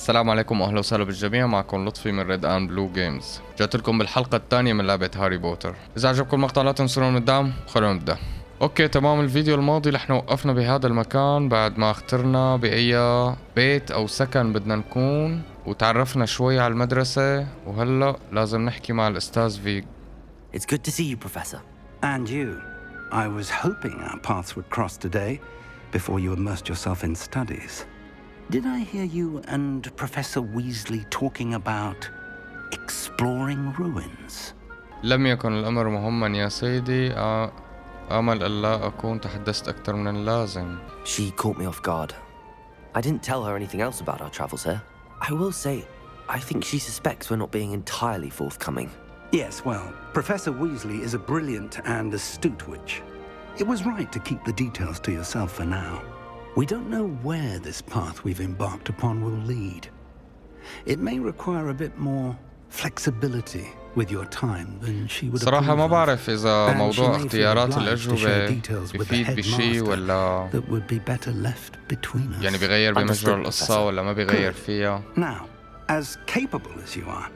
السلام عليكم واهلا وسهلا بالجميع. معكم لطفي من ريد اند بلو جيمز. جات لكم بالحلقه الثانيه من لعبه هاري بوتر. اذا عجبكم المقطع لا تنسوا من الدعم. خلونا نبدا. اوكي تمام. الفيديو الماضي رح وقفنا بهذا المكان بعد ما اخترنا باي بيت او سكن بدنا نكون وتعرفنا شوي على المدرسه، وهلا لازم نحكي مع الاستاذ فيج. It's good to see you, Professor. And you. I was hoping our paths would cross today before you immersed yourself in studies. Did I hear you and Professor Weasley talking about exploring ruins? لم يكن الأمر مهما يا سيدي. آمل ألا أكون تحدثت أكثر من اللازم. She caught me off guard. I didn't tell her anything else about our travels here. I will say, I think she suspects we're not being entirely forthcoming. Yes, well, Professor Weasley is a brilliant and astute witch. It was right to keep the details to yourself for now. We don't know where this path we've embarked upon will lead. It may require a bit more flexibility with your time than she would have. صراحة ما بعرف إذا موضوع اختيارات الأجوبة بفيد بشي ولا يعني بيغير بمجرى القصة ولا ما بيغير فيها. Now, as capable as you are,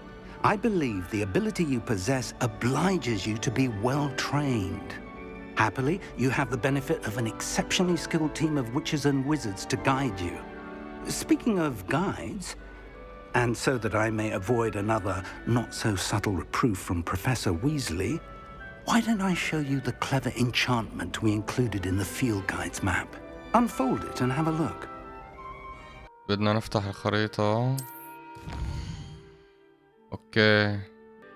I believe the ability you possess obliges you to be well trained. Happily, you have the benefit of an exceptionally skilled team of witches and wizards to guide you. Speaking of guides, and so that I may avoid another not-so-subtle reproof from Professor Weasley, why don't I show you the clever enchantment we included in the field guide's map? Unfold it and have a look. بدنا نفتح الخريطة. اوكي،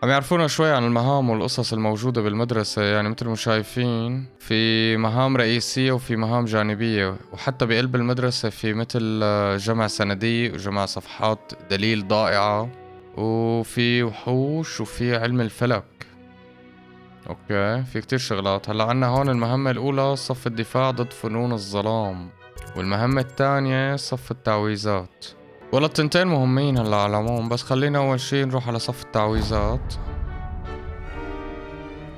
عم يعرفونا شوي عن المهام والقصص الموجودة بالمدرسة. يعني مثل ما شايفين في مهام رئيسية وفي مهام جانبية، وحتى بقلب المدرسة في مثل جمع صناديق وجمع صفحات دليل ضائعة، وفي وحوش، وفي علم الفلك. اوكي، في كتير شغلات. هلا عنا هون المهمة الأولى صف الدفاع ضد فنون الظلام، والمهمة الثانية صف التعويذات. والله التنتين مهمين هلا على العموم، بس خلينا أول شي نروح على صف التعويذات.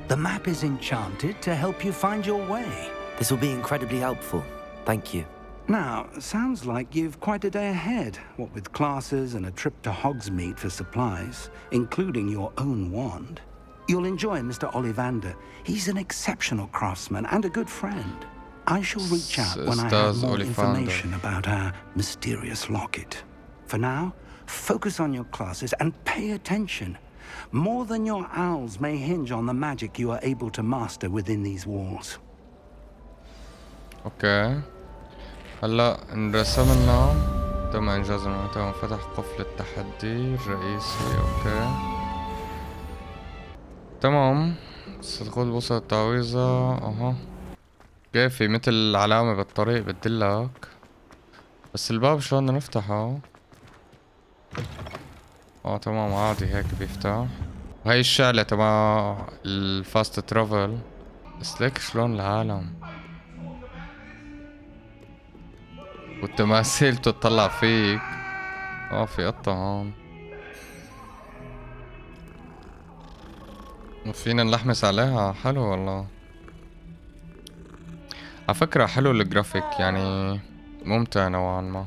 The map is enchanted to help you find your way. This will be incredibly helpful. Thank you. Now, sounds like you've quite a day ahead, what with classes and a trip to Hogsmeade for supplies, including your own wand. You'll enjoy Mr. Ollivander. He's an exceptional craftsman and a good friend. I shall reach out when I have more information about our mysterious locket. For now, focus on your classes and pay attention. More than your owls may hinge on the magic you are able to master within these walls. اوكي، هلا انرسمنا. تم انجاز المهمة وانفتح قفل التحدي الرئيسي. اوكي تمام. ستدخل بوصلة التعويذة. اها، اوكي، في مثل علامة بالطريق بتدلك، بس الباب شلون بدنا نفتحه؟ تمام، عادي هيك بيفتح. وهي الشعلة تبع الفاست ترافل. بس ليك شلون العالم والتماثيل بتطلع فيك. في قطة هون، وفينا نلحمس عليها. حلو والله، على فكرة حلو الجرافيك، يعني ممتع نوعا ما.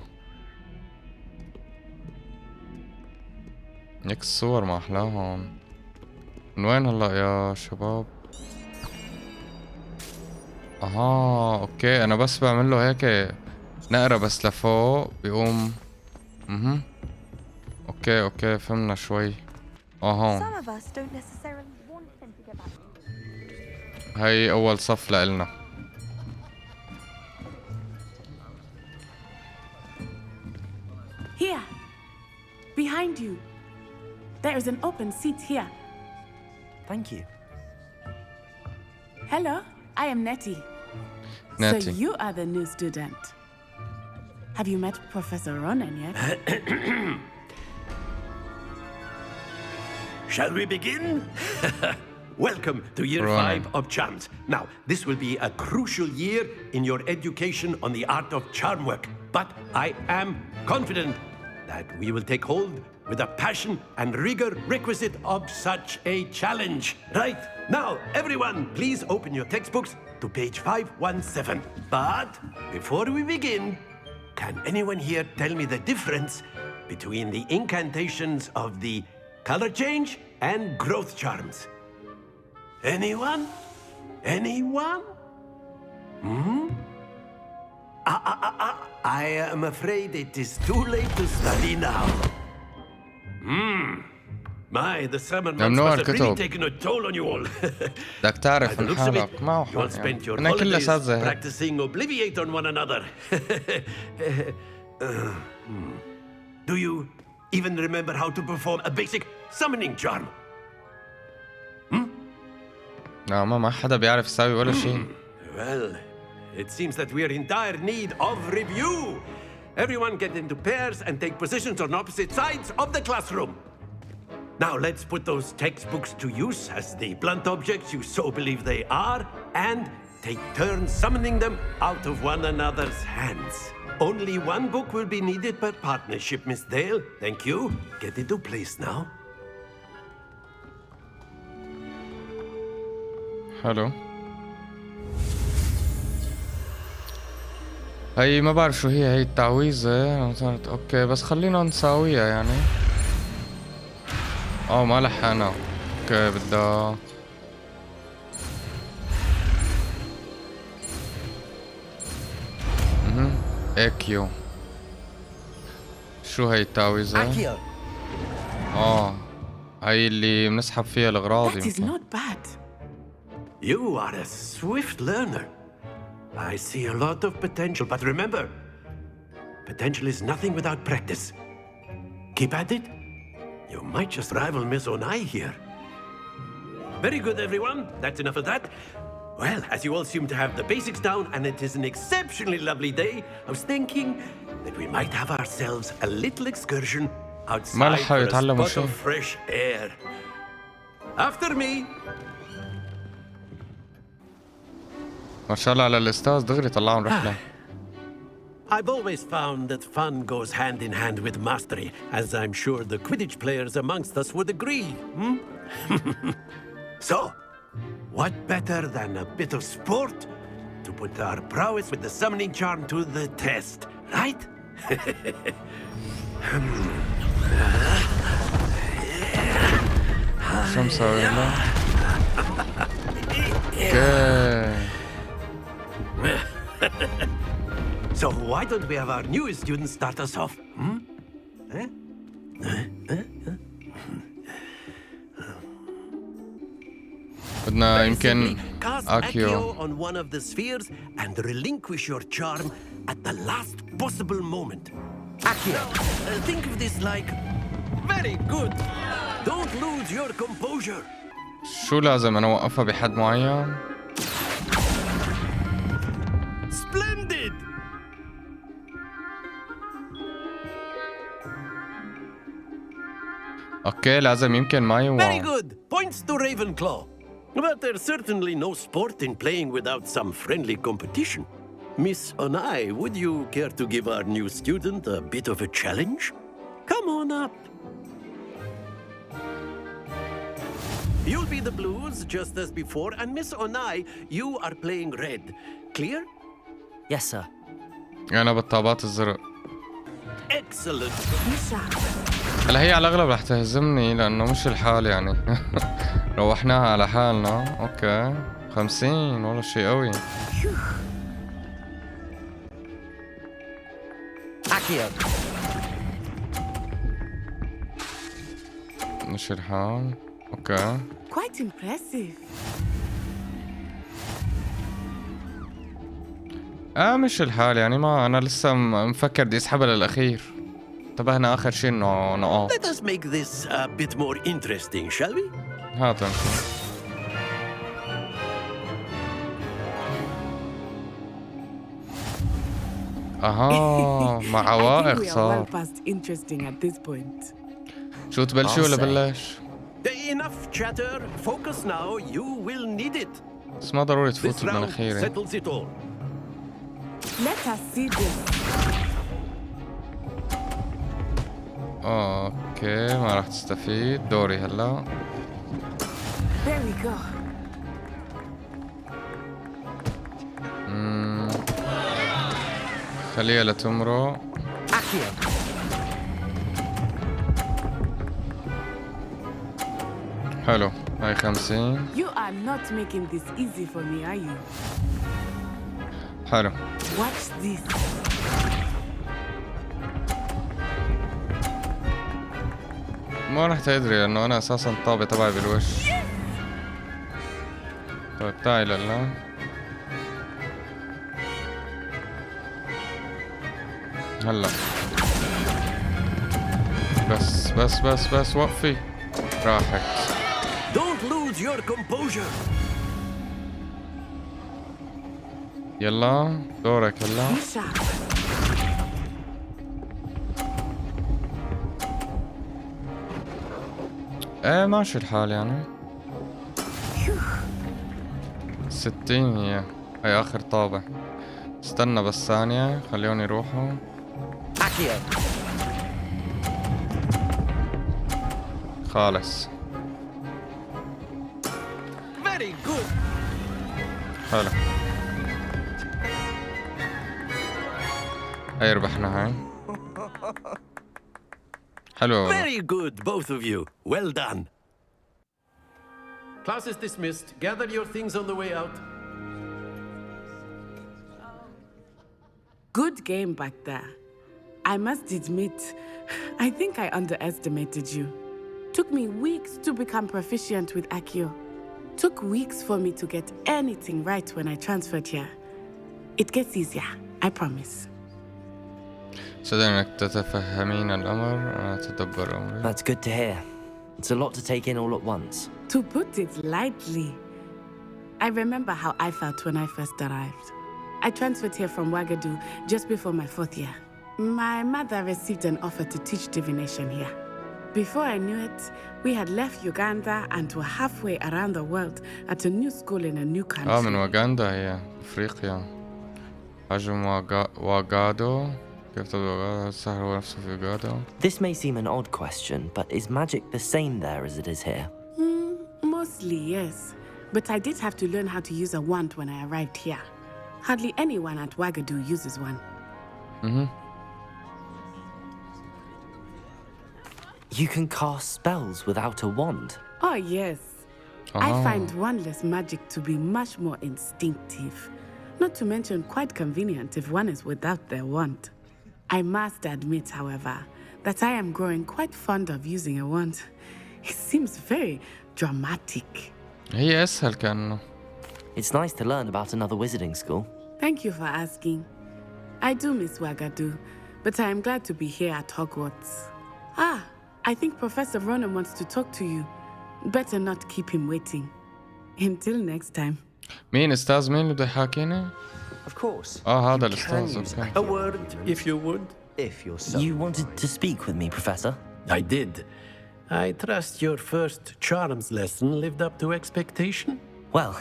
هيك الصور ما أحلاهم. من وين هلا يا شباب؟ اوكي، انا بس بعمل له هيك نقرة بس لفوق بيقوم. اوكي فهمنا شوي. هون هاي اول صف لإلنا. Here, behind you. There is an open seat here. Thank you. Hello, I am Nettie. So you are the new student. Have you met Professor Ronan yet? Shall we begin? Welcome to year 5 of charms. Now, this will be a crucial year in your education on the art of charm work. But I am confident that we will take hold with the passion and rigor requisite of such a challenge. Right, now everyone please open your textbooks to page 517. But before we begin, can anyone here tell me the difference between the incantations of the color change and growth charms. Anyone? Anyone? I am afraid it is too late to study now. My, the summer months must have really taken a toll on you all. بدك تعرف من حالك معه you all spent your أنا كل holidays ساعة زهق. practicing obliviate on one another. Do you even remember how to perform a basic summoning charm? نعم ما حدا بيعرف يساوي ولا شيء. Well, it seems that we are in dire need of review. Everyone get into pairs and take positions on opposite sides of the classroom. Now let's put those textbooks to use as the blunt objects you so believe they are, and take turns summoning them out of one another's hands. Only one book will be needed per partnership, Miss Dale. Thank you. Get into place now. حلو. هي ما بعرف شو هي التعويذة. اوكي بس خلينا نساويها يعني. ما لحقنا. اوكي بدها اكيو. شو هي التعويذة؟ هي اللي بنسحب فيها الأغراض. That is not bad. You are a swift learner. I see a lot of potential, but remember, potential is nothing without practice. Keep at it. You might just rival Miss Onai here. Very good, everyone. That's enough of that. Well, as you all seem to have the basics down, and it is an exceptionally lovely day, I was thinking that we might have ourselves a little excursion outside for a spot of fresh air. After me. ما شاء الله على الأستاذ دغري طلعهم رحلة. I've always found that fun goes hand in hand with mastery, as I'm sure the Quidditch players amongst us would agree. So, what better than a bit of sport to put our prowess with the summoning charm to the test, right? شو مسوي له؟ So why don't we have our newest student start us off? بدنا يمكن cast اكيو. on one of the spheres and relinquish your charm at the last possible moment. Accio. Think of this like very good. Don't lose your composure. شو لازم أنا أوقفها بحد معين؟ Splendid. اوكي لازم يمكن ما يوقع. Very good. Points to Ravenclaw. But there's certainly no sport in playing without some friendly competition. Miss Onai, would you care to give our new student a bit of a challenge? Come on up. You'll be the blues just as before, and Miss Onai, you are playing red. Clear? Yes, sir. أنا بالطابات الزرق. Excellent. هلا هي على الأغلب رح تهزمني لأنه مش الحال يعني. روحناها على حالنا. أوكي 50 والله شي قوي. مش الحال. أوكي. Quite impressive. مش الحال يعني ما أنا لسه مفكر بدي أسحبها للأخير. انتبهنا آخر شي إنه نقاط. Let us make this a bit more interesting, shall we? هات نشوف. مع عوائق صار. شو تبلشي ولا بلش؟ Enough chatter. Focus now. You will need it. بس ما ضروري تفوت بالمناخير. Settles it all. Let us see this. اوكي ما راح تستفيد دوري هلا. There we go. خليها لتمرق. حلو، هاي 50. You are not making this easy for me, are you? حلو. Watch this. ما رح تدري انه انا اساسا الطابة تبعي بالوش. طيب تعي لله. هلا بس وقفي. راحت. Don't lose your composure. يلا دورك هلا. Be sharp. ايه ماشي الحال يعني. 60 هي اخر طابة. استنى بس ثانية خليهم يروحوا. خالص. Very good. حلو. هاي ربحنا هاي. حلو. Very good, both of you. Well done. Class is dismissed. Gather your things on the way out. Good game back there. I must admit, I think I underestimated you. Took me weeks to become proficient with Accio. Took weeks for me to get anything right when I transferred here. It gets easier, I promise. صدق انك تتفهمين الامر وانا اتدبر امري. That's good to hear. It's a lot to take in all at once. To put it lightly, I remember how I felt when I first arrived. I transferred here from Ouagadougou just before my 4th year. My mother received an offer to teach divination here. Before I knew it, we had left Uganda and were halfway around the world at a new school in a new country. من واغندا هي افريقيا. حجم واغادو. كيف تبدو السحر هو نفسه في واغادو؟ This may seem an odd question, but is magic the same there as it is here? Mostly, yes. But I did have to learn how to use a wand when I arrived here. Hardly anyone at Ouagadougou uses one. You can cast spells without a wand. Oh, yes. I find wandless magic to be much more instinctive. Not to mention quite convenient if one is without their wand. I must admit, however, that I am growing quite fond of using a wand. It seems very dramatic. هي اسهل كأنه. It's nice to learn about another wizarding school. Thank you for asking. I do miss Ouagadougou, but I am glad to be here at Hogwarts. I think Professor Ronan wants to talk to you. Better not keep him waiting. Until next time. مين استاذ مين اللي بده يحاكينا؟ Of course. هذا You الاستاذ. can use اوكي. A word, if you would. if you're so. You wanted to speak with me, Professor? I did. I trust your first charms lesson lived up to expectation. Well,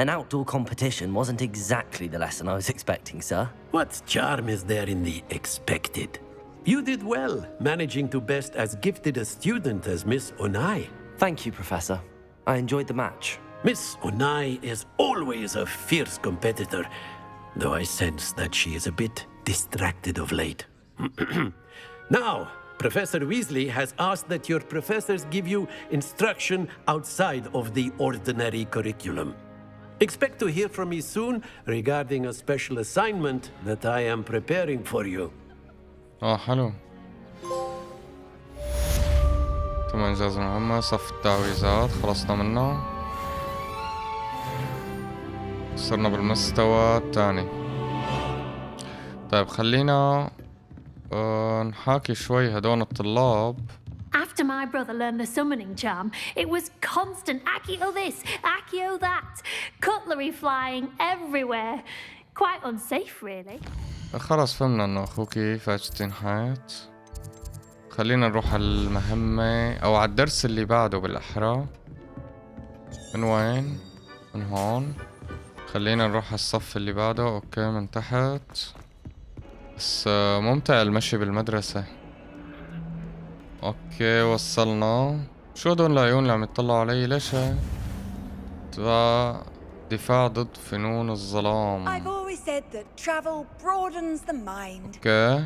an outdoor competition wasn't exactly the lesson I was expecting, sir. What charm is there in the expected? You did well, managing to best as gifted a student as Miss Onai. Thank you, Professor. I enjoyed the match. Miss Onai is always a fierce competitor, though I sense that she is a bit distracted of late. Now, Professor Weasley has asked that your professors give you instruction outside of the ordinary curriculum. Expect to hear from me soon regarding a special assignment that I am preparing for you. حلو. تم إنجاز المهمة. صف التعويذات خلصنا منه. صرنا بالمستوى الثاني. طيب خلينا نحاكي شوي هدول الطلاب. After my brother learned the summoning charm, it was constant Accio this, Accio that, cutlery flying everywhere. Quite unsafe, really. خلاص فهمنا انه اخوكي فاجتين حيات. خلينا نروح على المهمة او على الدرس اللي بعده بالاحرى. من وين؟ من هون. خلينا نروح على الصف اللي بعده. اوكي من تحت. بس ممتع المشي بالمدرسة. اوكي وصلنا. شو هدول العيون اللي عم يطلعوا علي؟ ليش هيك؟ دفاع ضد فنون الظلام. I've always said that travel broadens the mind. اوكي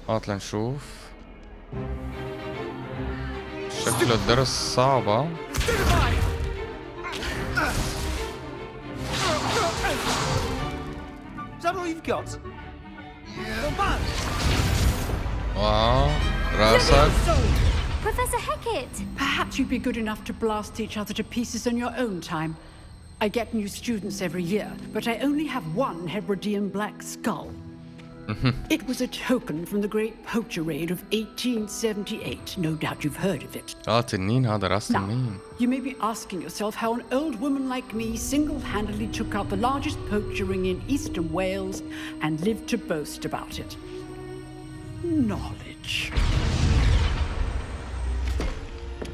هات لنشوف. شكله الدرس صعبة. Is that all you've got? واو راسك. Professor Hecat! Perhaps you'd be good enough to blast each other to pieces in your own time. I get new students every year, but I only have one Hebridean black skull. It was a token from the Great Poacher Raid of 1878. No doubt you've heard of it. تنين هذا راس Now, تنين. you may be asking yourself how an old woman like me single-handedly took out the largest poacher ring in eastern Wales and lived to boast about it. Knowledge.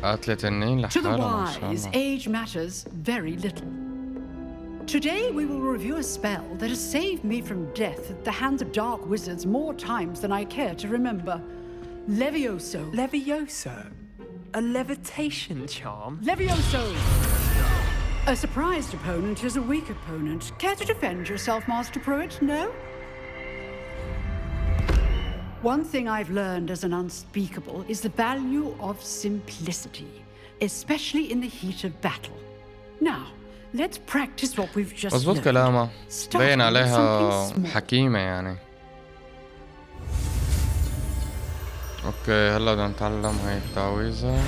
قاتلة تنين To the لحالها ما شاء wise, الله. age matters very little. Today we will review a spell that has saved me from death at the hands of dark wizards more times than I care to remember. Levioso. Levioso? A levitation charm? Levioso! A surprised opponent is a weak opponent. Care to defend yourself, Master Pruitt? No? One thing I've learned as an unspeakable is the value of simplicity, especially in the heat of battle. Now, let's practice what we've just مظبوط learned. كلامها. Starting باين with عليها something small. حكيمة يعني. اوكي هلا بدنا نتعلم هاي التعويذة.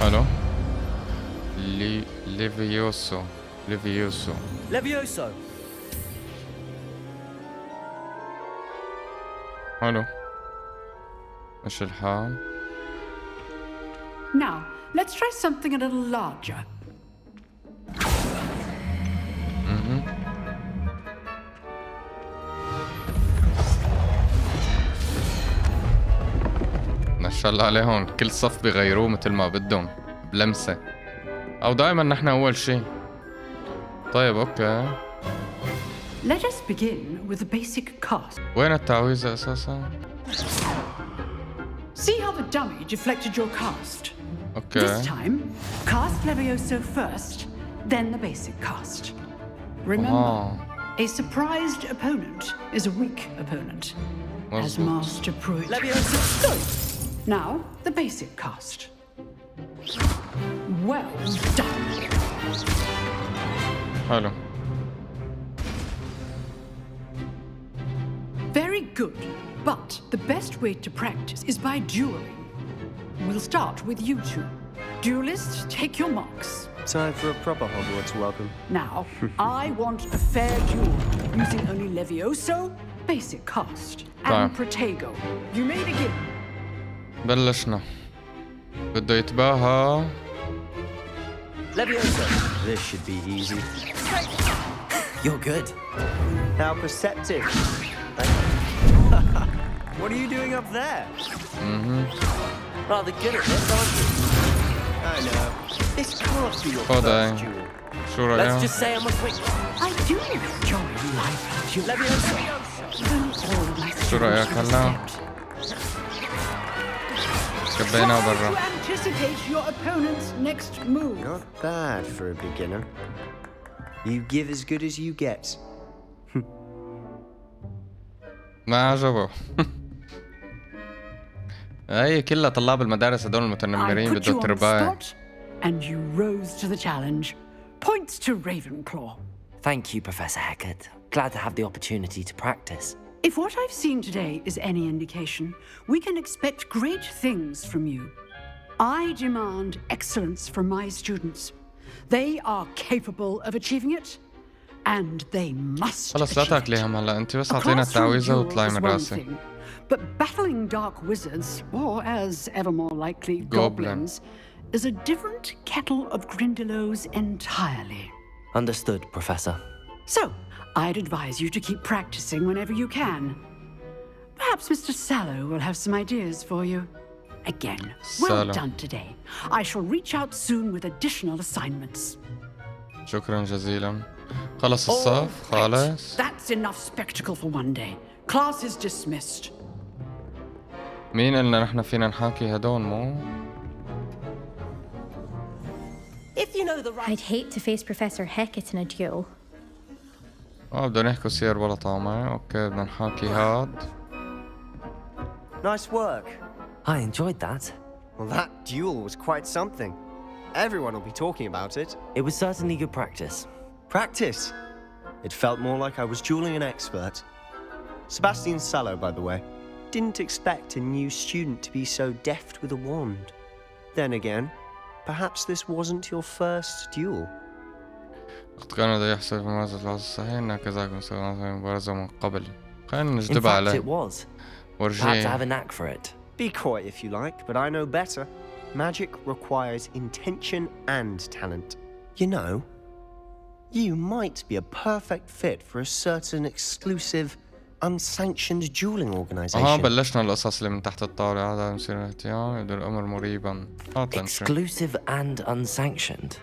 حلو. ليفيوسو. Levioso! حلو. مش الحال. Now, let's try something a little larger. ما شاء الله عليهم كل صف بيغيروه مثل ما بدهم بلمسة او دائما نحن اول شيء. طيب اوكي. Let us begin with the basic cast. وين التعويذة اساسا؟ See how the dummy deflected your cast? اوكي. This time, cast Levioso first, then the basic cast. Remember, a surprised opponent is a weak opponent. As مظبوط. Master Pruitt. Levioso! Now, the basic cast. Well done. حلو. Very good. But the best way to practice is by dueling. We'll start with you two. Duelists, take your marks. Time for a proper Hogwarts welcome. Now, I want a fair duel using only Levioso, basic cast, and طيب. Protego. You may begin. بلشنا. بده يتباهى. Levioso! This should be easy. You're good. How perceptive. What are you doing up there? Rather good at this, aren't you? I know. This can't be your خذ هاي. first duel. شو Let's رأيك؟ just say I'm a quick. I do enjoy lively duels. Levioso! Even all my شو رأيك students هلا؟ accept. كبينا Try برا. to anticipate your opponent's next move. Not bad for a beginner. You give as good as you get. ما عجبه. هي كلها طلاب المدارس هدول I المتنمرين put you بده on the ترباية. spot, and you rose to the challenge. Points to Ravenclaw. Thank you, Professor Hecat. Glad to have the opportunity to practice. If what I've seen today is any indication, we can expect great things from you. I demand excellence from my students. They are capable of achieving it, and they must خلص لا achieve تاكلي it. هم هلا انت بس A اعطينا classroom التعويذة duel وطلعي is من one راسي. thing, but battling dark wizards, or as ever more likely, Goblin. goblins, is a different kettle of Grindylows entirely. Understood, Professor. So, I'd advise you to keep practicing whenever you can. Perhaps Mr. Sallow will have some ideas for you. Again, well Sallow. done today. I shall reach out soon with additional assignments. شكرا جزيلا. خلص All الصف right. خالص. That's enough spectacle for one day. Class is dismissed. مين قلنا نحن فينا نحاكي هدول مو؟ If you know the right. I'd hate to face Professor Hecat in a duel. بدنا نحكوا سير ولا طعمة. اوكي بدنا نحاكي هاد. Nice work. I enjoyed that. Well, that duel was quite something. Everyone will be talking about it. It was certainly good practice. Practice? It felt more like I was dueling an expert. Sebastian Sallow, by the way, didn't expect a new student to be so deft with a wand. Then again, perhaps this wasn't your first duel. وقد كان لدي يحصل في ممارسة العصا الصحيح إنها كذلك مستخدمة في مبارزة من قبل. خلينا In نجدب fact, عليه. it was. Perhaps I ورجيه. have a knack for it. Be coy if you like, but I know better. Magic requires intention and talent. You know, you might be a perfect fit for a certain exclusive, unsanctioned dueling organization. بلشنا القصص اللي من تحت الطاولة. هذا مثير للاهتمام يبدو الأمر مريبا. Exclusive and unsanctioned.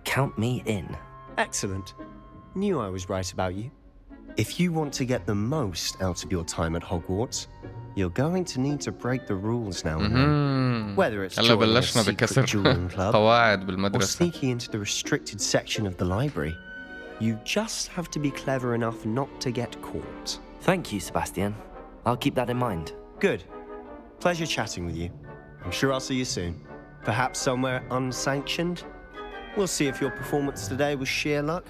Count me in. Excellent. Knew I was right about you. If you want to get the most out of your time at Hogwarts, you're going to need to break the rules now and then. Whether it's هلا joining a بلشنا secret بكسر dueling club قواعد or بالمدرسة. sneaking into the restricted section of the library, you just have to be clever enough not to get caught. Thank you, Sebastian. I'll keep that in mind. Good. Pleasure chatting with you. I'm sure I'll see you soon. Perhaps somewhere unsanctioned? We'll see if your performance today was sheer luck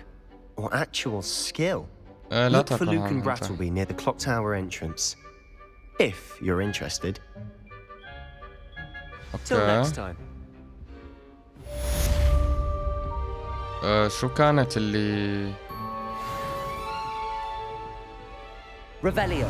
or actual skill. لا Look for تقل Luke and عنها أنت. Brattleby near the clock tower entrance. If you're interested. Till next أوكي. time. شو كانت اللي Revelio.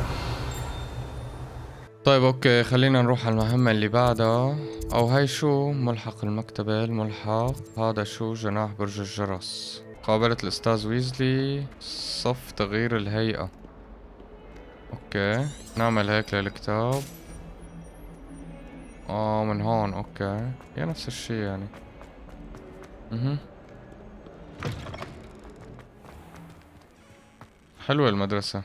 طيب اوكي خلينا نروح على المهمة اللي بعدها. او هاي شو ملحق المكتبة الملحق. هذا شو جناح برج الجرس. قابلت الأستاذ ويزلي صف تغيير الهيئة. اوكي نعمل هيك للكتاب. من هون اوكي هي نفس الشي يعني. حلوة المدرسة.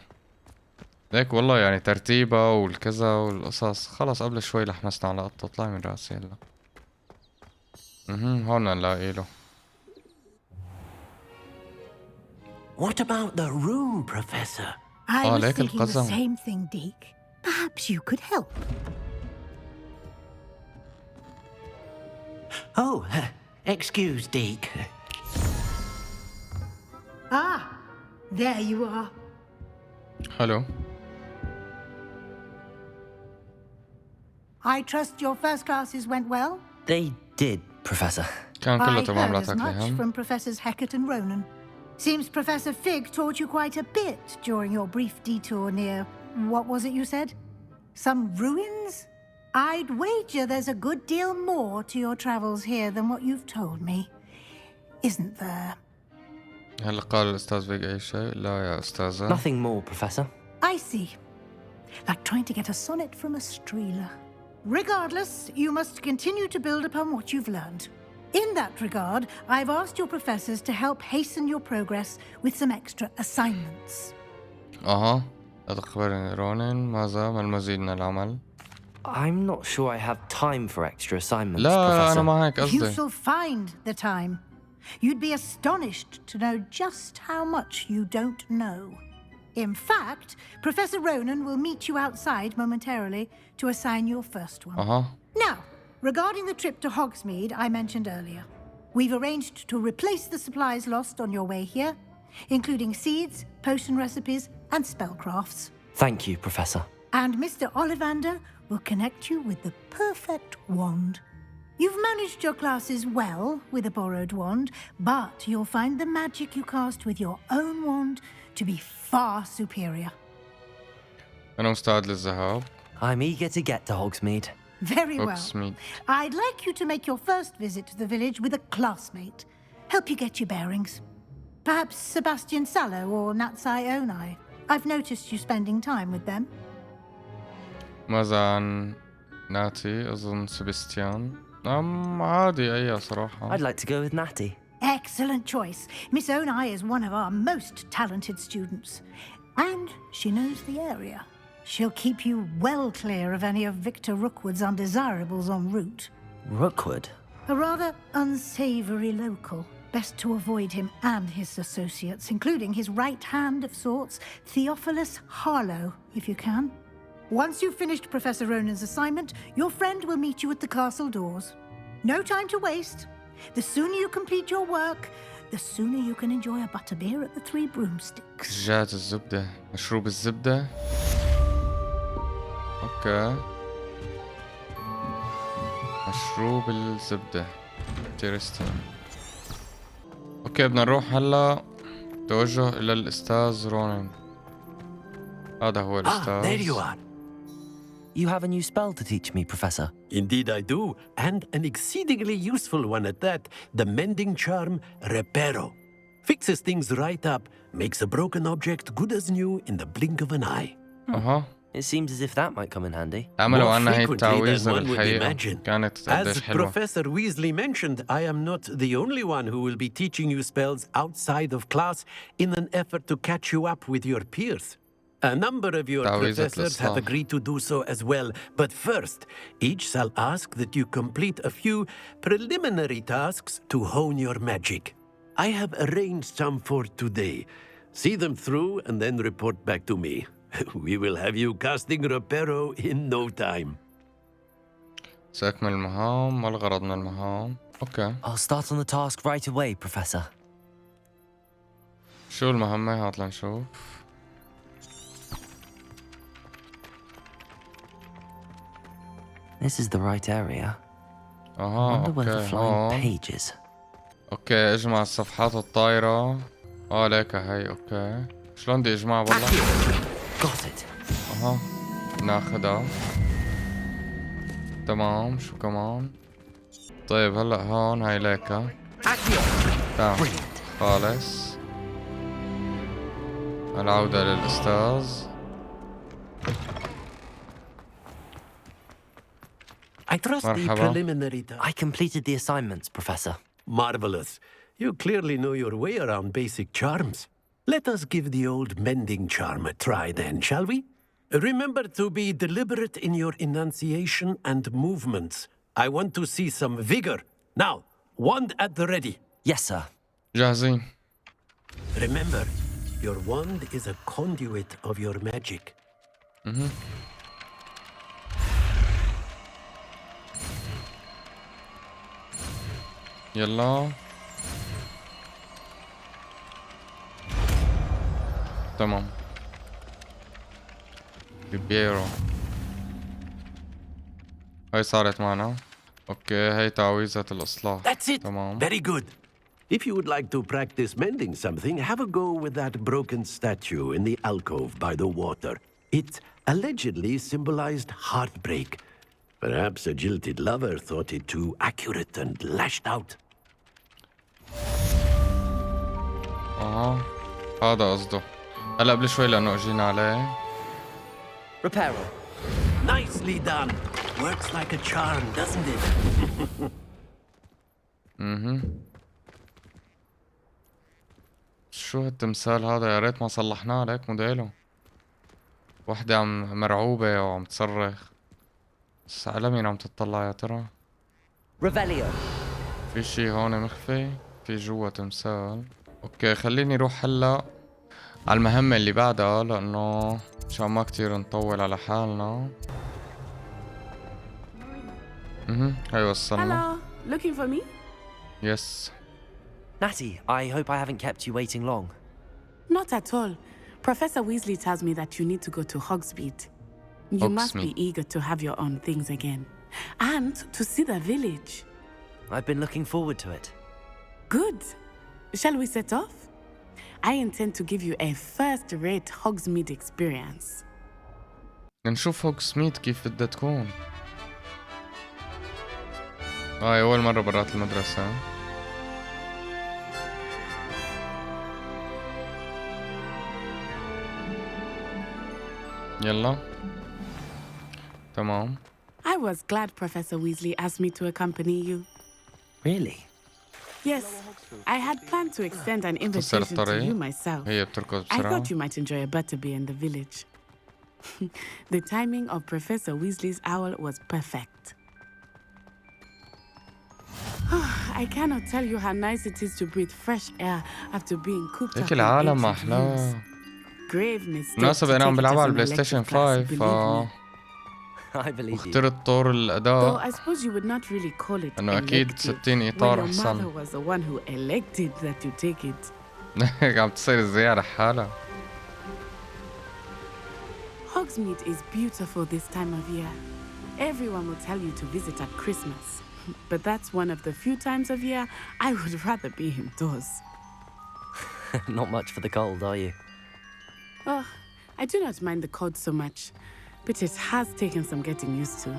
ليك والله يعني ترتيبها والكذا والقصص. خلص قبل شوي لحمسنا على قطة. طلع من راسي هلا. هون نلاقي له. What about the room, Professor? I was ليك thinking the القزم. same thing, Deke. Perhaps you could help. Oh, excuse, Deke. Ah, there you are. حلو. I trust your first classes went well? They did, Professor. كان كله I تمام لا heard as much تاكلي هم. from Professors Hecat and Ronan. Seems Professor Fig taught you quite a bit during your brief detour near, what was it you said? Some ruins? I'd wager there's a good deal more to your travels here than what you've told me. Isn't there? هلا قال الأستاذ فيك أي شيء؟ لا يا أستاذة. Nothing more, Professor. I see. Like trying to get a sonnet from a streeler. Regardless, you must continue to build upon what you've learned. In that regard, I've asked your professors to help hasten your progress with some extra assignments. أتخبرني رونين ماذا ما المزيد من العمل؟ I'm not sure I have time for extra assignments, لا أنا Professor. ما هيك You قصدي. shall find the time. You'd be astonished to know just how much you don't know. In fact, Professor Ronan will meet you outside momentarily to assign your first one. Now, regarding the trip to Hogsmeade I mentioned earlier, we've arranged to replace the supplies lost on your way here, including seeds, potion recipes, and spellcrafts. Thank you, Professor. And Mr. Ollivander will connect you with the perfect wand. You've managed your classes well with a borrowed wand, but you'll find the magic you cast with your own wand to be far superior. أنا مستعد للذهاب. I'm eager to get to Hogsmeade. Very well. Hogsmeade. I'd like you to make your first visit to the village with a classmate. Help you get your bearings. Perhaps Sebastian Sallow or Natsai Onai. I've noticed you spending time with them. ماذا عن ناتي؟ أظن سبستيان. عادي أي صراحة. I'd like to go with Natty. Excellent choice. Miss Onai is one of our most talented students. And she knows the area. She'll keep you well clear of any of Victor Rookwood's undesirables en route. Rookwood? A rather unsavoury local. Best to avoid him and his associates, including his right hand of sorts, Theophilus Harlow, if you can. Once you've finished Professor Ronan's assignment, your friend will meet you at the castle doors. No time to waste. The sooner you complete your work, the sooner you can enjoy a butterbeer at the Three Broomsticks. جات الزبدة، مشروب الزبدة. اوكي. مشروب الزبدة. interesting. اوكي بدنا نروح هلا توجه الى الاستاذ رونان. هذا هو الاستاذ. There you are. You have a new spell to teach me, Professor. Indeed I do, and an exceedingly useful one at that. The mending charm, Reparo. Fixes things right up, makes a broken object good as new in the blink of an eye. It seems as if that might come in handy. عملوا عنا هي frequently التعويذة than one would بالحقيقة. imagine. كانت As قديش حلوة. Professor Weasley mentioned, I am not the only one who will be teaching you spells outside of class in an effort to catch you up with your peers. A number of your professors have agreed to do so as well, but first, each shall ask that you complete a few preliminary tasks to hone your magic. I have arranged some for today. See them through and then report back to me. We will have you casting Reparo in no time. سأكمل المهام. ما الغرض من المهام؟ اوكي. I'll start on the task right away, Professor. شو المهمة؟ هات لنشوف. This is the right area. Wonder where the flying pages. اوكي اجمع الصفحات الطايرة. ليك هي اوكي. شلون بدي اجمعها والله؟ Got it. ناخدها. تمام شو كمان؟ طيب هلا هون هاي ليكا. تمام خالص. العودة للأستاذ. I trust the preliminary task. I completed the assignments, Professor. Marvelous. You clearly know your way around basic charms. Let us give the old mending charm a try then, shall we? Remember to be deliberate in your enunciation and movements. I want to see some vigor. Now, wand at the ready. Yes, sir. جاهزين. Remember, your wand is a conduit of your magic. يلا. تمام. بيبيرو. هاي صارت معنا. اوكي هاي تعويذة الإصلاح. That's it. تمام. Very good. If you would like to practice mending something, have a go with that broken statue in the alcove by the water. It allegedly symbolized heartbreak. Perhaps a jilted lover thought it too accurate and lashed out. هذا قصده. هلا قبل شوي لأنه اجينا عليه. Reparo. Nicely done. Works like a charm, doesn't it? شو هالتمثال هذا؟ يا ريت ما صلحناه ليك موديله. وحدة عم مرعوبة وعم تصرخ. بس على مين عم تطلع يا ترى؟ Revelio. في شي هون مخفي؟ في جوا تمثال. اوكي خليني روح هلا على المهمة اللي بعدها لأنه مشان ما كتير نطول على حالنا. هاي وصلنا. Hello, looking for me? Yes. Natty, I hope I haven't kept you waiting long. Not at all. Professor Weasley tells me that you need to go to Hogsmeade. You must be eager to have your own things again. And to see the village. I've been looking forward to it. Good. Shall we set off? I intend to give you a first-rate Hogsmeade experience. نشوف هوغسميد كيف بدها تكون. هاي أول مرة برات المدرسة. يلا. تمام. I was glad Professor Weasley asked me to accompany you. Really? Yes, I had planned to extend an invitation to you myself. هي بتركض I بسرعة. thought you might enjoy a butterbeer in the village. The timing of Professor Weasley's owl was perfect. I cannot tell you how nice it is to breathe fresh air after being cooped up هيك in العالم ancient ما أحلاه. rooms. Grave mistake to بالمناسبة أنا take عم it بلعبها as على an البلاي elective ستيشن class, 5 believe me. I believe you. واخترت طور Though الأداء I suppose you would not really call it إنه أكيد elective 60 when إطار your mother أحسن. was the one who elected that you take it. عم تصير الزيارة حالها. Hogsmeade is beautiful this time of year. Everyone will tell you to visit at Christmas. But that's one of the few times of year I would rather be indoors. Not much for the cold, are you? Oh, I do not mind the cold so much, but it has taken some getting used to.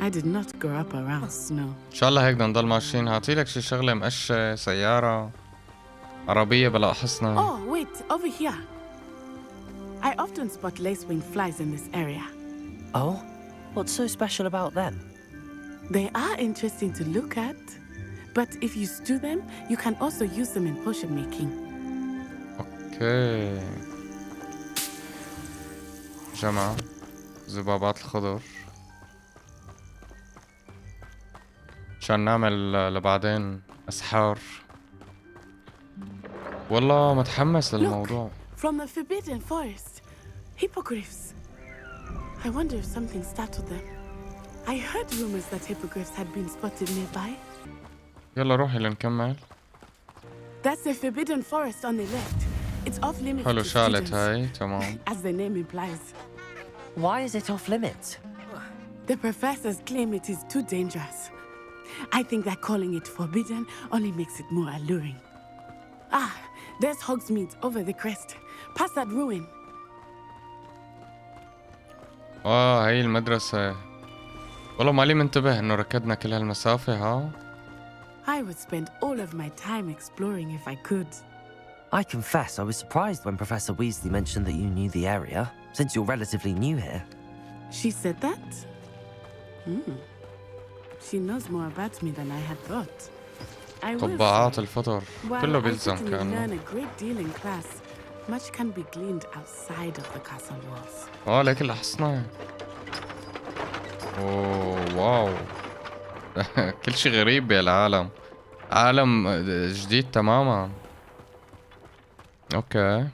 I did not grow up around snow. إن شاء الله هيك بدنا نضل ماشيين. هاتيلك شي شغلة مقشة، سيارة، عربية بلا حصنة. Oh, wait, over here. I often spot lacewing flies in this area. Oh? What's so special about them? They are interesting to look at, but if you stew them, you can also use them in potion making. اوكي. جمع ذبابات الخضر عشان نعمل لبعدين أسحار. والله متحمس للموضوع. From the forbidden forest, hippogriffs. I wonder if something startled them. I heard rumors that hippogriffs had been spotted nearby. يلا روحي لنكمل. That's the forbidden forest on the left. It's off limits حلو to شالت students, هاي تمام. as the name implies. Why is it off limits? The professors claim it is too dangerous. I think that calling it forbidden only makes it more alluring. Ah, there's Hogsmeade over the crest. Past that ruin. هاي المدرسة. والله مالي منتبه انه ركضنا كل هالمسافة ها. I would spend all of my time exploring if I could. I confess I was surprised when Professor Weasley mentioned that you knew the area, since you're relatively new here. She said that? She knows more about me than I had thought. I will قبعات say, الفطر while كله I بيلزم certainly learn كأنه. a great deal in class, much can be gleaned outside of the castle walls. ليك الأحصنة. اوه واو. كل شي غريب بالعالم. عالم جديد تماما. اوكي.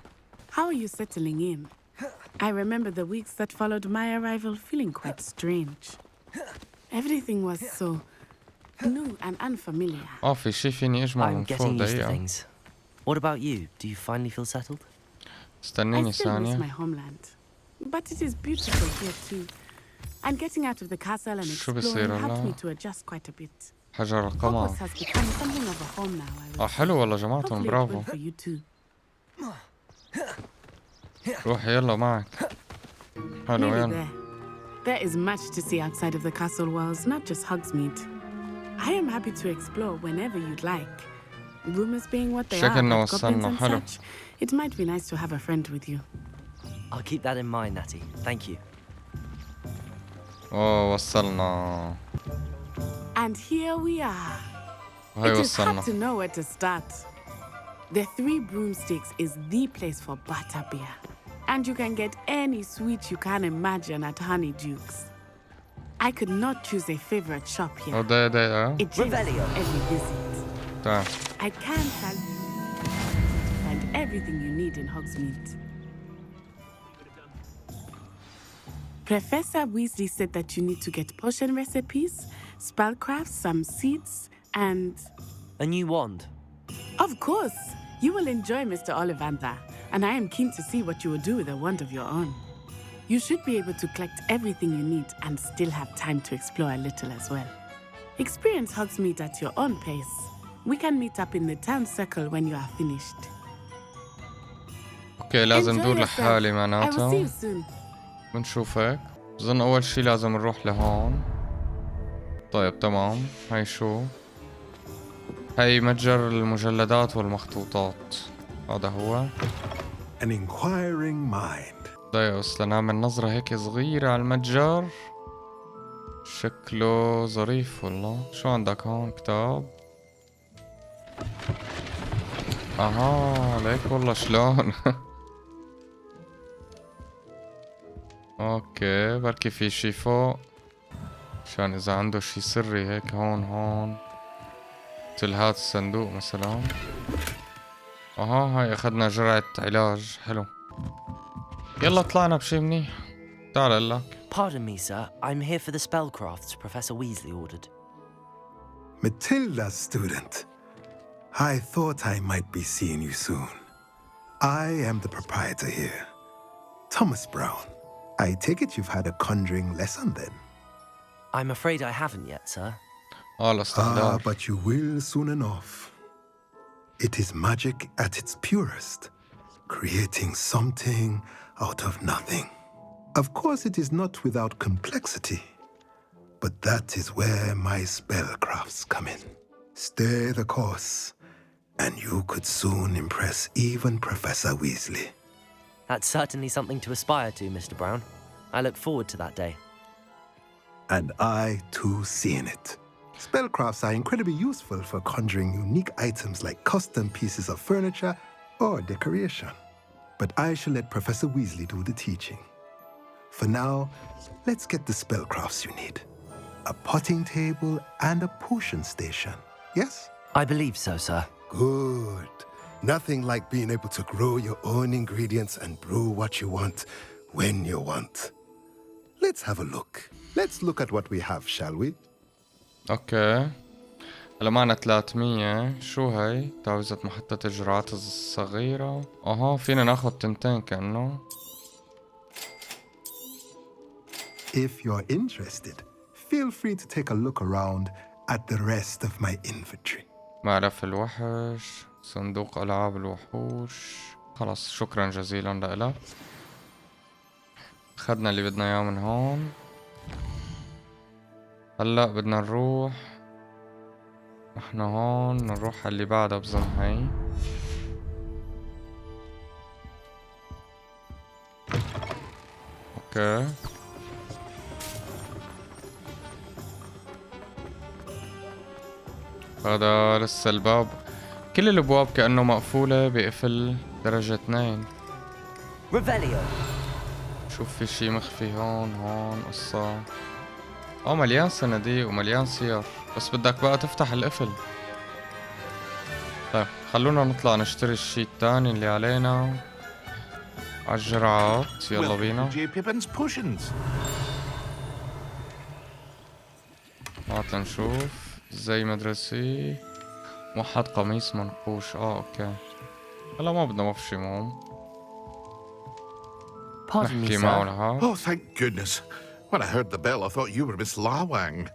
How are you settling in? I remember the weeks that followed my arrival feeling quite strange. Everything was so new and unfamiliar. في شي فيني اجمع I'm من فوق getting used to دقيقة. things. What about you? Do you finally feel settled? استنيني I still miss ثانية. my homeland, but it is beautiful here too. And getting out of the castle and شو exploring بصير helped هلا؟ me to adjust quite a bit. حجر القمر. Hogwarts has become something of a home now. I would حلو والله جماعتهم Hopefully it برافو. will for you too. روحي يلا معك. حلو Nearly يلا. there. There is much to see outside of the castle walls, not just Hogsmeade. I am happy to explore whenever you'd like. Rumors being what they are شكلنا about goblins وصلنا and حلو. such, it might be nice to have a friend with you. I'll keep that in mind, Natty. Thank you. وصلنا. And here we are. هاي It is وصلنا. hard to know where to start. The Three Broomsticks is the place for butterbeer. And you can get any sweet you can imagine at Honeyduke's. I could not choose a favorite shop here. دقيقة. It changes every visit. تمام. I can tell you find everything you need in Hogsmeade. Professor Weasley said that you need to get potion recipes, spellcrafts, some seeds, and... A new wand. Of course! You will enjoy Mr. Ollivander, and I am keen to see what you will do with a wand of your own. You should be able to collect everything you need and still have time to explore a little as well. Experience Hogsmeade at your own pace. We can meet up in the town circle when you are finished. اوكي لازم Enjoy دور yourself. لحالي I will see معناته. you soon. بنشوفك. بظن اول شي لازم نروح لهون. طيب تمام. هاي شو؟ هاي متجر المجلدات والمخطوطات. هذا هو. An inquiring mind. دايوس لنعمل نظرة هيك صغيرة على المتجر. شكله ظريف والله. شو عندك هون؟ كتاب. ليك والله شلون. اوكي بركي في شي فوق عشان اذا عنده شي سري هيك. هون مثل هاد الصندوق مثلا. هاي اخذنا جرعة علاج. حلو. يلا طلعنا بشي منيح. تعال لك Pardon me, sir. I'm here for the spellcrafts Professor Weasley ordered. Matilda's student. I thought I might be seeing you soon. I am the proprietor here, Thomas Brown. I take it you've had a conjuring lesson then? I'm afraid I haven't yet, sir. But you will soon enough. It is magic at its purest, creating something out of nothing. Of course, it is not without complexity, but that is where my spellcrafts come in. Stay the course, and you could soon impress even Professor Weasley. That's certainly something to aspire to, Mr. Brown. I look forward to that day. And I, too, seeing it. Spellcrafts are incredibly useful for conjuring unique items like custom pieces of furniture or decoration. But I shall let Professor Weasley do the teaching. For now, let's get the spellcrafts you need. A potting table and a potion station, yes? I believe so, sir. Good. Nothing like being able to grow your own ingredients and brew what you want when you want. Let's have a look. Let's look at what we have, shall we? اوكي هلا معنا 300. شو هي؟ تعويذة محطة الجرعات الصغيرة. فينا ناخد تنتين كأنه. If you're interested, feel free to take a look around at the rest of my inventory. معرف الوحش، صندوق ألعاب الوحوش. خلاص شكرا جزيلا لك. أخذنا اللي بدنا إياه من هون. هلا بدنا نروح احنا هون نروح على اللي بعدها بظن هي. اوكي هذا لسه الباب، كل الابواب كأنه مقفولة بقفل درجة 2. ريفيليو. شوف في شي مخفي هون قصة. مليان صناديق ومليان سيار، بس بدك بقى تفتح القفل. طيب خلونا نطلع نشتري الشي التاني اللي علينا عالجرعات. يلا بينا. هات لنشوف. زي مدرسي، موحد قميص منقوش. اوكي هلا ما بدنا مفشي مهم. نحكي معه لها. Oh, thank goodness. When I heard the bell, I thought you were Miss Lawang.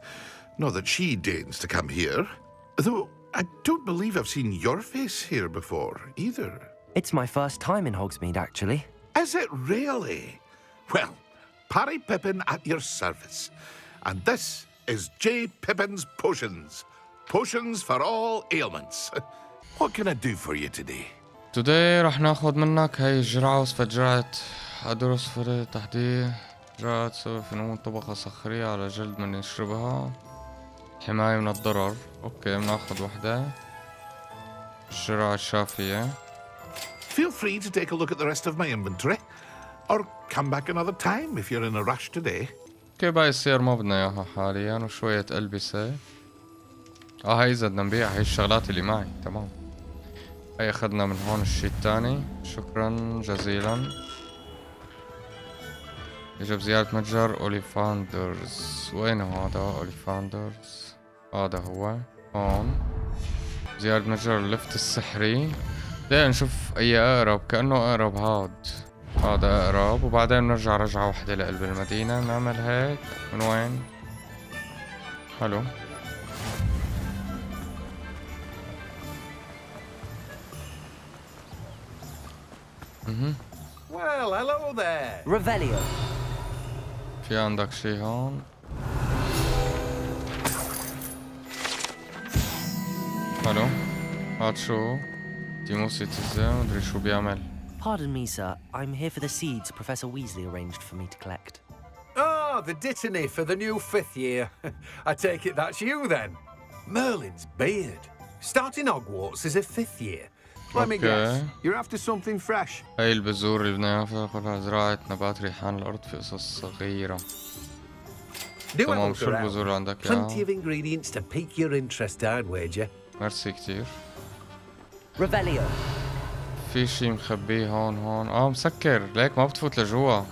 Not that she deigns to come here. Though I don't believe I've seen your face here before, either. It's my first time in Hogsmeade, actually. Is it really? Well, Parry Pippin at your service. And this is J. Pippin's Potions. Potions for all ailments. What can I do for you today? Today رح ناخد منك هاي الجرعة، وصفة جرعة أدرس وصفة تحضير جرعة تسوي فنون طبقة صخرية على جلد من يشربها، حماية من الضرر. اوكي بناخد وحدة. الجرعة الشافية. Feel free to take a look at the rest of my inventory, or come back another time if you're in a rush today. اوكي باقي السير ما بدنا اياها حاليا، وشوية ألبسة. هاي إذا بدنا نبيع هاي الشغلات اللي معي. تمام. هاي أخذنا من هون الشي التاني. شكرا جزيلا. يجب زيارة متجر أوليفاندرز. وين هذا أوليفاندرز؟ هذا هو هون. زيارة متجر اللفت السحري. دايما نشوف أي أقرب، كأنه أقرب هذا أقرب، وبعدين نرجع رجعة واحدة لقلب المدينة. نعمل هيك. من وين؟ حلو. Well, hello there. Revelio. في عندك شي هون؟ حلو. هاد شو؟ تيموسي تزا مدري شو بيعمل. Pardon me, sir. I'm here for the seeds Professor Weasley arranged for me to collect. Ah, the dittany for the new 5th year. I take it that's you then. Merlin's beard. Starting Hogwarts is a 5th year. Let me guess. You're after something fresh. هاي البذور اللي بدنا اياها زراعة نبات ريحان الأرض في قصص صغيرة. تمام. شو البذور اللي عندك اياها؟ Plenty of ingredients to pique your interest, I'd wager. ميرسي كتير. Revelio. في شي مخبيه هون مسكر، ليك ما بتفوت لجوا.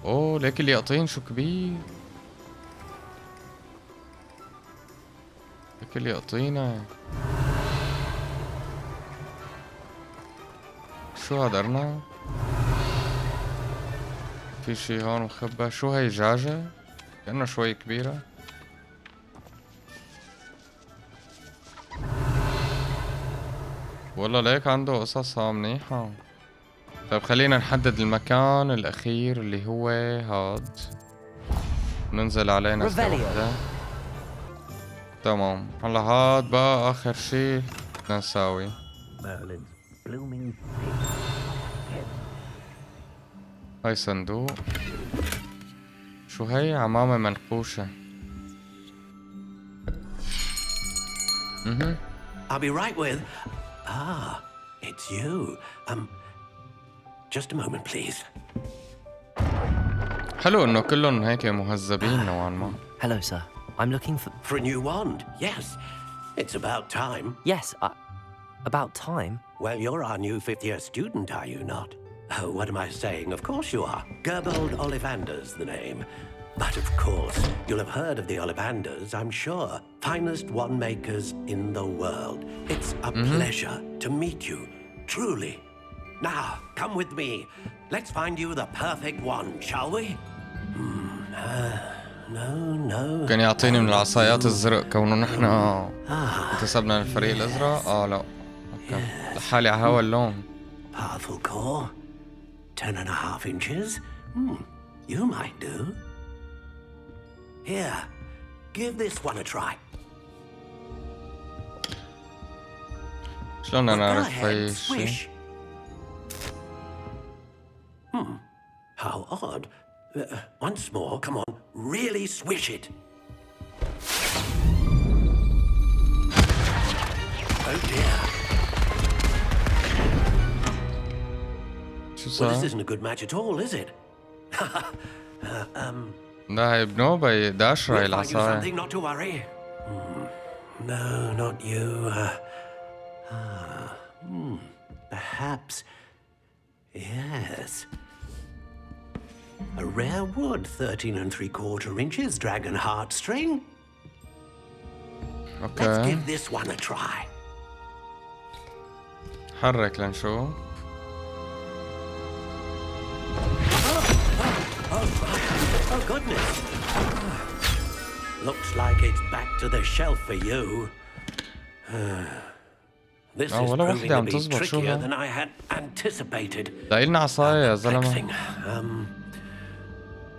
اوه ليك اليقطين شو كبير. ليك اليقطينة. شو هاد أرنب؟ في شي هون مخبى. شو هي دجاجة؟ كأنها شوي كبيرة. والله ليك عنده قصصها منيحة. طيب خلينا نحدد المكان الأخير اللي هو هاد. ننزل عليه نزلة وحدة. تمام هلا هاد بقى آخر شي بدنا نساوي. هاي صندوق. شو هي؟ عمامة منقوشة. I'll be right with. Ah, it's you. Just a moment, please. حلو إنه كلهم هيك مهذبين نوعا ما. Hello, sir. I'm looking For a new wand, yes. It's about time. Yes, about time? Well, you're our new fifth-year student, are you not? Oh, what am I saying? Of course you are. Gerbold Ollivander's the name. But of course, you'll have heard of the Ollivanders, I'm sure. Finest wand makers in the world. It's a pleasure to meet you, truly. Now, come with me. Let's find you the perfect wand, shall we? No. كان يعطيني من العصايات الزرق كونه نحن انتسبنا للفريق الازرق. لا اوكي لحالي على هوا اللون. Powerful core, 10.5 inches. You might do. Here, give this one a try. شلون انا اعرف هاي الشيء؟ How odd. Once more, come on, really swish it. Oh dear. Well, this isn't a good match at all, is it? لا هي بنوبة داشرة هي العصاية. Something not to worry. No, not you. Perhaps. Yes. A rare wood, 13 3/4 inches, dragon heartstring. Okay. Let's give this one a try. حرك لنشوف. Oh goodness. Looks like it's back to the shelf for you. This is proving to be trickier than I had anticipated. دايلنا عصاية يا زلمة.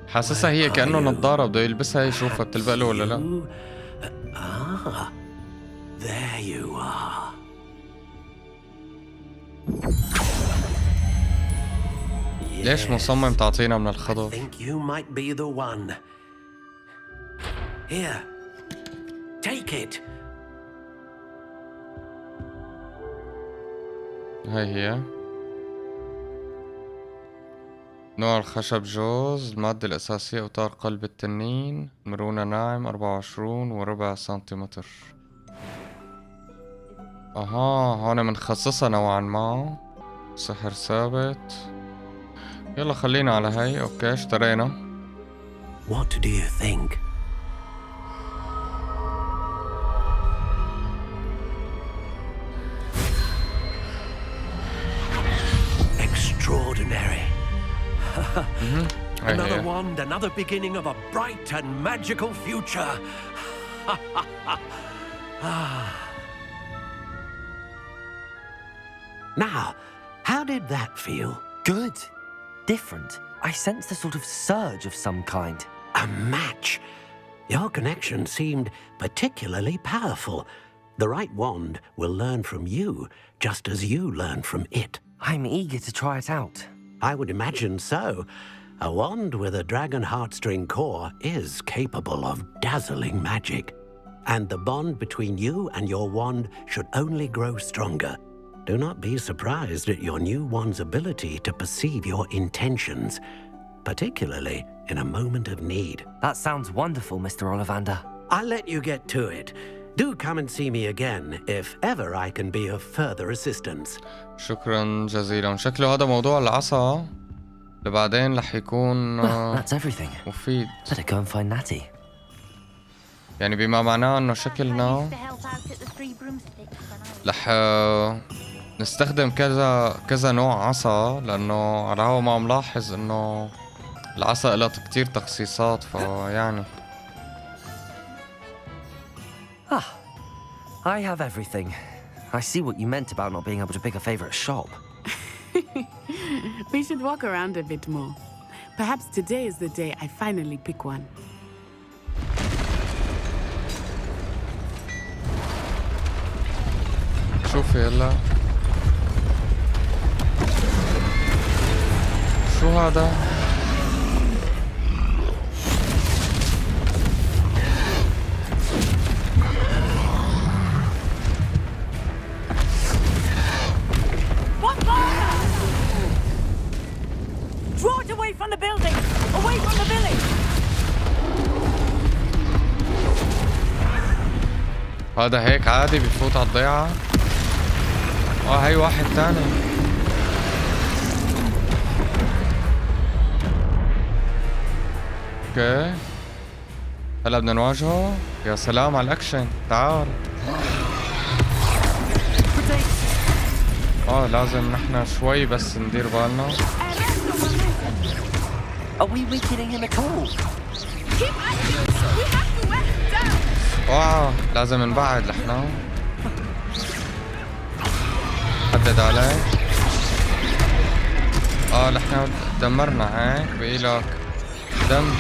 حاسسها هي كأنه نظارة بده يلبسها يشوفها بتلبق له ولا لا. There you are. ليش مصمم تعطينا من الخضر؟ I think you might be the one. Here. Take it. هاي هي. نوع الخشب جوز. المادة الأساسية أوتار قلب التنين. مرونة ناعم 24.4 سنتيمتر. هون منخصصة نوعا ما. سحر ثابت. يلا خلينا على هاي. اوكي اشترينا. What do you think? Extraordinary. Another wand, another beginning of a bright and magical future. Now, how did that feel? Good. Different. I sensed a sort of surge of some kind. A match. Your connection seemed particularly powerful. The right wand will learn from you, just as you learn from it. I'm eager to try it out. I would imagine so. A wand with a dragon heartstring core is capable of dazzling magic. And the bond between you and your wand should only grow stronger. Do not be surprised at your new wand's ability to perceive your intentions, particularly in a moment of need. That sounds wonderful, Mr. Ollivander. I'll let you get to it. Do come and see me again if ever I can be of further assistance. شكرا جزيلا. شكله هذا موضوع العصا لبعدين رح يكون Well, that's everything. مفيد. Better go and find Natty. يعني بما معناه انه شكلنا رح نستخدم كذا نوع عصا، لانه على هو ما ملاحظ انه العصا لها كتير تخصيصات، فيعني I have everything. I see what you meant about not being able to pick a favorite shop. We should walk around a bit more. Perhaps today is the day I finally pick one. شوفي يلا شو هذا؟ Draw it away from the building! Away from the village! هذا هيك عادي بفوت على الضيعة؟ هي واحد تاني. اوكي هلا بدنا نواجهه. يا سلام على الاكشن، تعال. لازم نحن شوي بس ندير بالنا. Are we weakening him at all? Keep at it! We have to wear him down! لازم نبعد نحن. حدد عليه. نحن دمرنا هيك، بقي لك دم.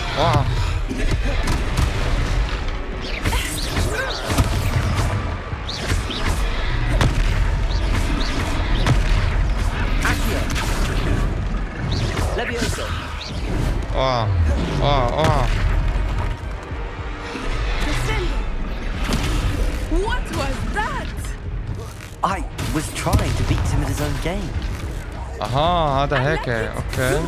What was that? I was trying to beat him at his own game. هذا هيك. اوكي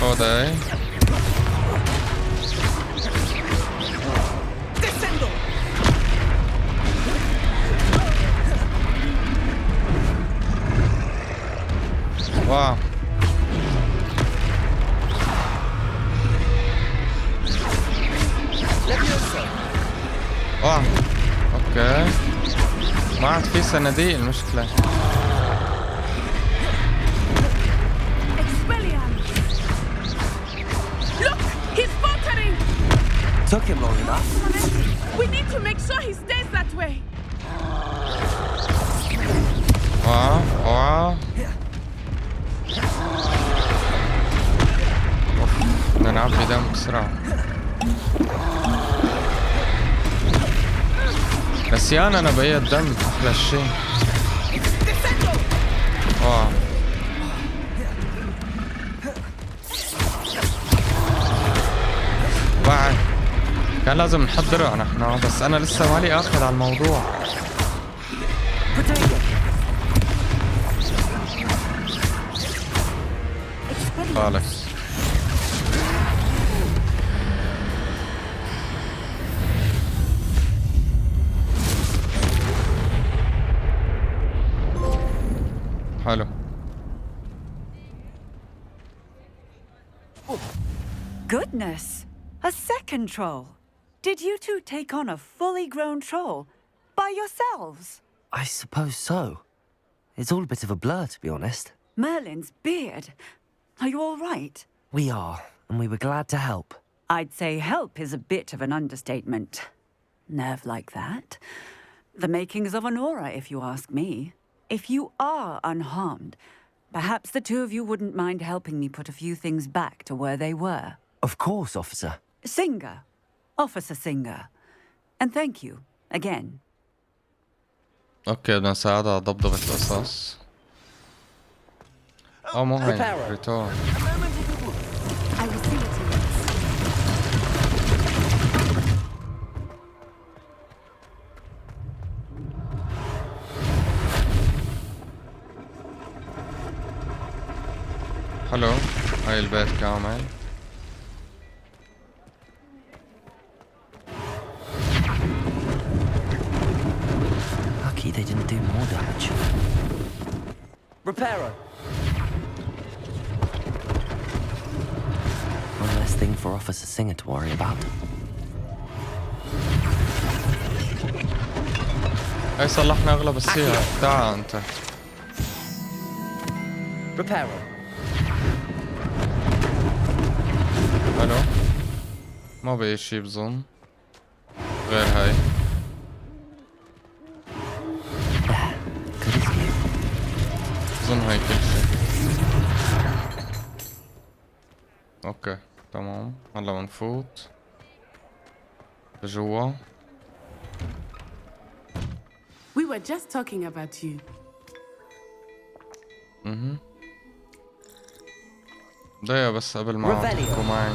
خذي. واو اوكي ما عاد في صناديق المشكلة. Look! He's faltering! Took him long enough. We need to make sure he stays that way. بدنا نعبي دم بسرعة. نسيان انا بقية الدم احلى شيء. بعد كان لازم نحضرها نحن، بس انا لسه مالي اخذ على الموضوع. خالص حلو. Goodness! A second troll! Did you two take on a fully grown troll by yourselves? I suppose so. It's all a bit of a blur, to be honest. Merlin's beard. Are you all right? We are, and we were glad to help. I'd say help is a bit of an understatement. Nerve like that. The makings of an aura, if you ask me. If you are unharmed, perhaps the two of you wouldn't mind helping me put a few things back to where they were. Of course, officer. Singer. Officer Singer. And thank you, again. اوكي بدنا نساعدها على ضبضبة القصص. مو هي ريتور. حلو هاي البيت كامل. lucky they didn't do more damage. Reparo! One less thing for Officer Singer to worry about. هاي صلحنا اغلب السيارة. تعال انت. Reparo. الو. ما بقي شي بظن غير هاي. بظن هاي كل شي. اوكي تمام. هلا بنفوت جوا. We were just talking about you. دقيقة بس قبل ما تحكوا معي.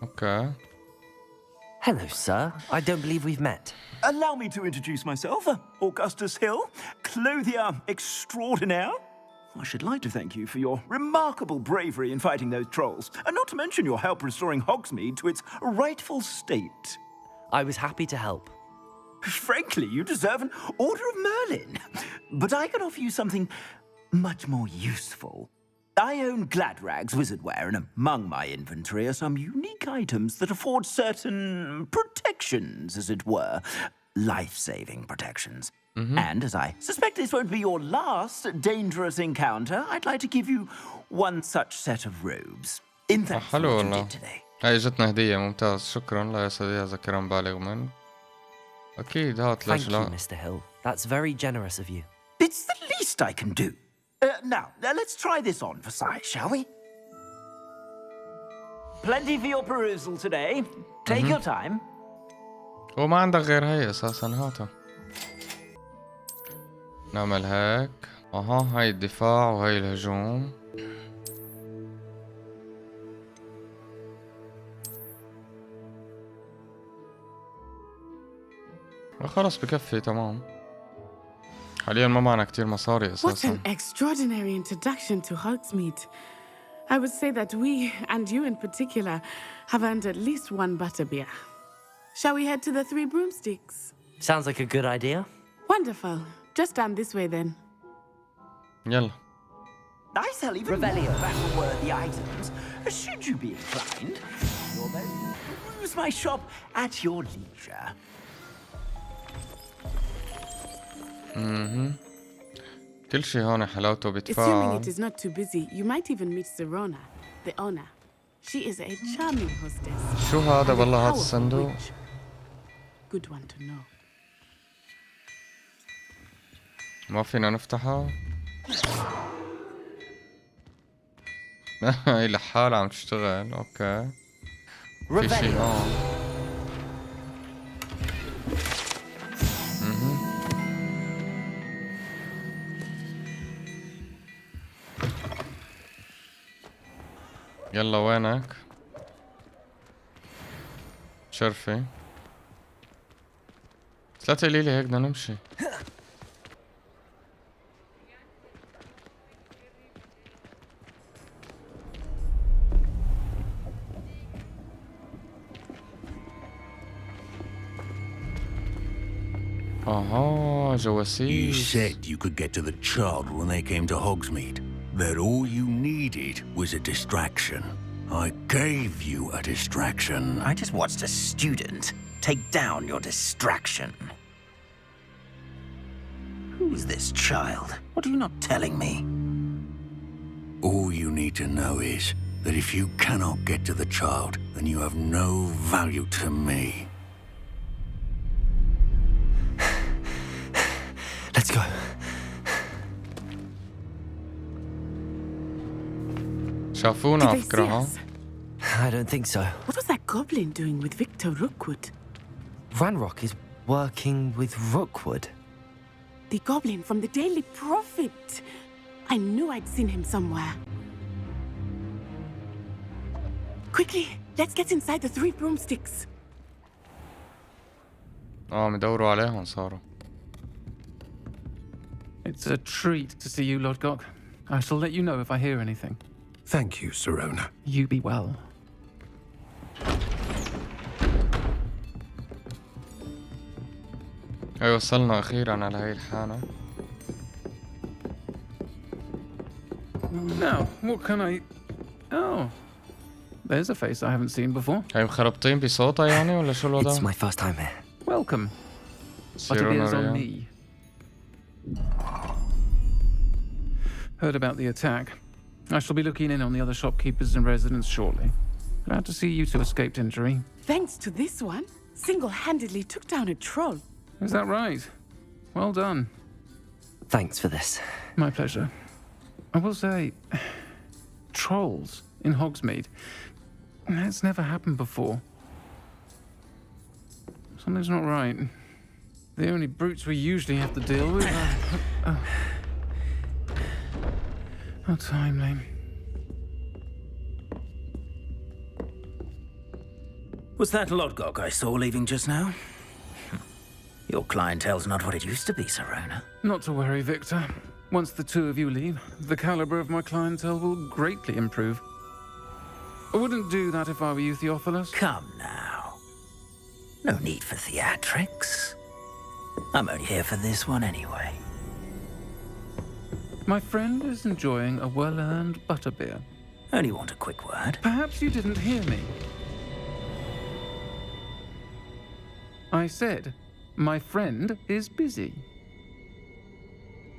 اوكي. Hello, sir. I don't believe we've met. Allow me to introduce myself, Augustus Hill, clothier extraordinaire. I should like to thank you for your remarkable bravery in fighting those trolls, and not to mention your help restoring Hogsmeade to its rightful state. I was happy to help. Frankly, you deserve an Order of Merlin. But I can offer you something much more useful. I own Gladrag's wizardwear, and among my inventory are some unique items that afford certain protections, as it were. Life-saving protections. And as I suspect this won't be your last dangerous encounter, I'd like to give you one such set of robes. In thanks for what you did today. هاي جتنا هدية. ممتاز. شكرا. لا يا سيدي هذا كرم بالغ منك. أكيد هات ليش لا. Thank you, Mr. Hill. That's very generous of you. It's the least I can do. Now, let's try this on for size, shall we? Plenty for your perusal today. Take your time. وما عندك غير هي أساسا. هاتها. نعمل هيك. هاي الدفاع وهاي الهجوم. خلص بكفي. تمام. حاليا ما معنا كتير مصاري What أساسا. an extraordinary introduction to Hogsmeade. I would say that we, and you in particular, have earned at least one butterbeer. Shall we head to the Three Broomsticks? Sounds like a good idea. Wonderful. Just down this way then. يلا. I sell even more battle-worthy items. Should you be inclined, you'll peruse my shop at your leisure. كل شي هون حلاوته Assuming بيتفاعل. it is not too busy, you might even meet Serona, the owner. She is a charming hostess. شو هذا and a والله هذا powerful الصندوق؟ witch. Good one to know. ما فينا نفتحها. هي لحالها عم تشتغل. اوكي. في شي هون. يلا وينك؟ شرفي. بس لا تقولي لي هيك بدنا نمشي. جواسيس. You said you could get to the child when they came to Hogsmeade. That all you needed was a distraction. I gave you a distraction. I just watched a student take down your distraction. Who is this child? What are you not telling me? All you need to know is that if you cannot get to the child, then you have no value to me. Let's go. شافونا على فكرة ها؟ I don't think so. What was that goblin doing with Victor Rookwood? Ranrock is working with Rookwood. The goblin from the Daily Prophet. I knew I'd seen him somewhere. Quickly, let's get inside the Three Broomsticks. مدوروا عليهم صاروا. It's a treat to see you, Lord Gok. I shall let you know if I hear anything. Thank you, Serona. You be well. اي وصلنا اخيرا على هاي الحانة. Now, what can I... Oh, there's a face I haven't seen before. هاي مخربطين بصوتها يعني ولا شو الوضع؟ It's my first time here. Welcome. But it is on me. Heard about the attack. I shall be looking in on the other shopkeepers and residents shortly. Glad to see you two escaped injury. Thanks to this one, single-handedly took down a troll. Is that right? Well done. Thanks for this. My pleasure. I will say, trolls in Hogsmeade. That's never happened before. Something's not right. The only brutes we usually have to deal with are... How timely. Was that Lodgok I saw leaving just now? Your clientele's not what it used to be, Serona. Not to worry, Victor. Once the two of you leave, the caliber of my clientele will greatly improve. I wouldn't do that if I were you, Theophilus. Come now. No need for theatrics. I'm only here for this one anyway. My friend is enjoying a well-earned butterbeer. Only want a quick word. Perhaps you didn't hear me. I said, my friend is busy.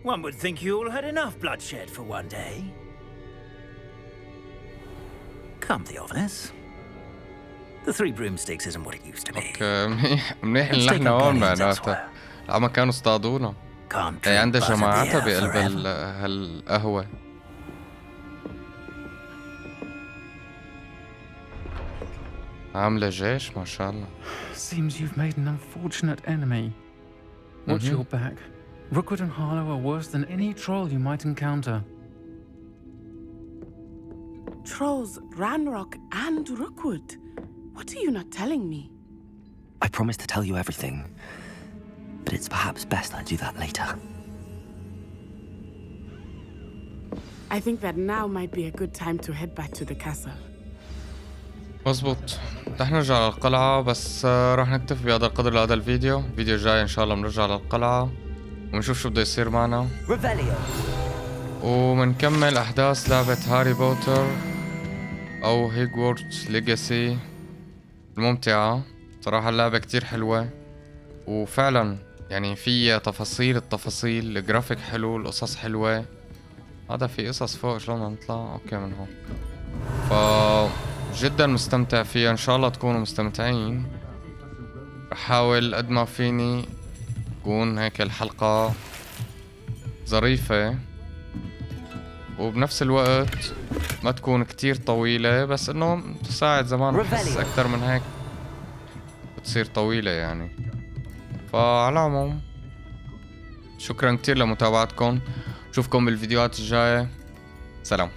One would think you all had enough bloodshed for one day. Come, Theophilus. The Three Broomsticks isn't what it used to be. منيح اللي احنا هون معناتها. العمى كانوا اصطادونا. هي عندها جماعتها بقلب هالقهوة. عاملة جيش ما شاء الله. Seems you've made an unfortunate enemy. Watch your back. Rookwood and Harlow are worse than any troll you might encounter. Trolls, Ranrock and Rookwood. What are you not telling me? I promised to tell you everything, but it's perhaps best I do that later. I think that now might be a good time to head back to the castle. مزبوط. رح نرجع للقلعة بس راح نكتفي بهذا القدر لهذا الفيديو. الفيديو الجاي ان شاء الله بنرجع للقلعة ونشوف شو بده يصير معنا. ومنكمل احداث لعبة هاري بوتر او هوجورتس ليجاسي الممتعة. صراحة اللعبة كتير حلوة وفعلا يعني فيها التفاصيل الجرافيك حلو، القصص حلوة. هذا في قصص فوق، شلون نطلع؟ اوكي من هون. جدا مستمتع فيها، ان شاء الله تكونوا مستمتعين. رح احاول قد ما فيني تكون هيك الحلقة ظريفة وبنفس الوقت ما تكون كتير طويلة، بس انه تساعد زمان بحس اكتر من هيك بتصير طويلة يعني. فعلى العموم شكرا كتير لمتابعتكم، نشوفكم بالفيديوهات الجاية. سلام.